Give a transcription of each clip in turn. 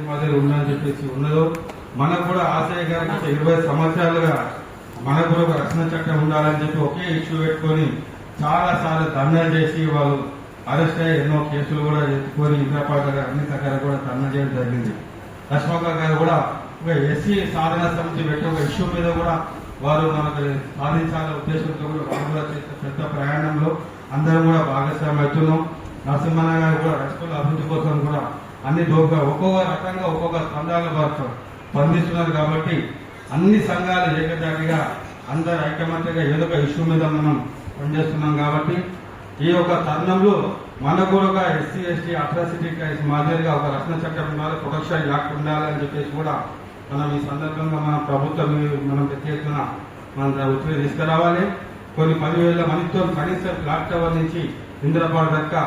మాదిరి ఉందని చెప్పేసి ఉన్నదో మనకు కూడా ఆశయ గారికి 20 సంవత్సరాలుగా మనకు కూడా ఒక రక్షణ చట్టం ఉండాలని చెప్పి ఒకే ఇష్యూ పెట్టుకొని చాలా సార్లు ధర్నాలు చేసి వాళ్ళు అరెస్ట్ అయ్యి ఎన్నో కేసులు కూడా ఎత్తుకొని ఇంద్రపాట గారు అన్ని దగ్గర కూడా ధర్నా చేయడం జరిగింది. లక్ష్మక్క గారు కూడా ఒక ఎస్సీ సాధన సమితి పెట్టి ఒక ఇష్యూ మీద కూడా వారు మనకు సాధించాలనే ఉద్దేశంతో కూడా వారు కూడా చేసే పెద్ద ప్రయాణంలో అందరం కూడా భాగస్వామి అవుతున్నాం. నరసింహన్న గారు కూడా రక్షకుల అభివృద్ధి కోసం కూడా అన్ని ఒక్కొక్క రకంగా ఒక్కొక్క స్పందాల స్పందిస్తున్నారు. కాబట్టి అన్ని సంఘాలు ఏకదాటిగా అందరు ఐకమత్యంగా ఏదో ఒక ఇష్యూ మీద మనం పనిచేస్తున్నాం. కాబట్టి ఈ యొక్క తరుణంలో మనకు కూడా ఒక ఎస్సీ ఎస్టీ అట్రాసిటీ కేసు మాదిరిగా ఒక రక్షణ చట్టం ఉండాలి, ప్రొటెక్షన్ యాక్ట్ ఉండాలని చెప్పేసి కూడా మనం ఈ సందర్భంగా మన ప్రభుత్వం మనం పెద్ద ఎత్తున మన ఒత్తిడి తీసుకురావాలి. కొన్ని 10,000 మందితో కనీసం క్లాక్ టవర్ నుంచి ఇంద్రపాడు దాకా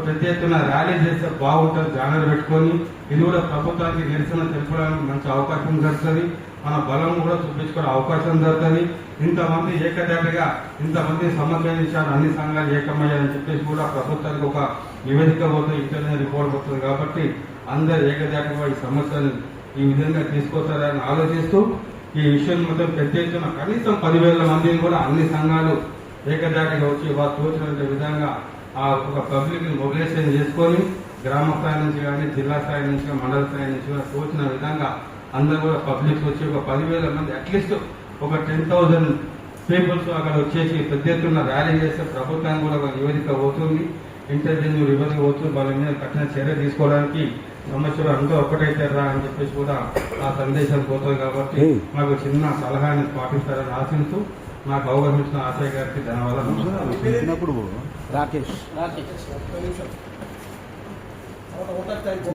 పెద్ద ఎత్తున ర్యాలీ చేస్తే బాగుంటుంది. బ్యానర్ పెట్టుకొని ఇది కూడా ప్రభుత్వానికి నిరసన తెలపడానికి మంచి అవకాశం దొరుకుతుంది. మన బలం కూడా చూపించుకునే అవకాశం దొరుకుతుంది. ఇంతమంది ఏకదాటిగా ఇంతమంది సమన్వయించారు, అన్ని సంఘాలు ఏకమయ్యారని చెప్పేసి కూడా ప్రభుత్వానికి ఒక నివేదిక పోతుంది, ఇంటర్నల్ రిపోర్ట్ పోతుంది. కాబట్టి అందరు ఏకదాటిగా ఈ సమస్యను ఈ విధంగా తీసుకొస్తారని ఆలోచిస్తూ ఈ విషయం మొత్తం పెద్ద ఎత్తున కనీసం 10,000 మందిని కూడా అన్ని సంఘాలు ఏకదాటిగా వచ్చి వారు తోచినంత విధంగా ఆ ఒక పబ్లిక్ ని మొబిలైజేషన్ చేసుకొని గ్రామ స్థాయి నుంచి కానీ జిల్లా స్థాయి నుంచి మండల స్థాయి నుంచి కూడా తోచిన విధంగా అందరూ కూడా పబ్లిక్ వచ్చి ఒక 10,000 మంది అట్లీస్ట్ ఒక 10,000 పీపుల్స్ అక్కడ వచ్చేసి పెద్ద ఎత్తున ర్యాలీ చేస్తే ప్రభుత్వానికి కూడా ఒక నివేదిక పోతుంది, ఇంటెలిజెన్స్ నివేదిక పోతుంది. వాళ్ళ మీద కఠిన చర్య తీసుకోవడానికి సమస్యలు అందరూ ఒక్కటైతే రా అని చెప్పేసి కూడా ఆ సందేశం పోతుంది. కాబట్టి నాకు చిన్న సలహాన్ని పాటిస్తారని ఆశిస్తూ నాకు అవగాహించిన ఆశయ గారికి ధన్యవాదాలు. రాకేష్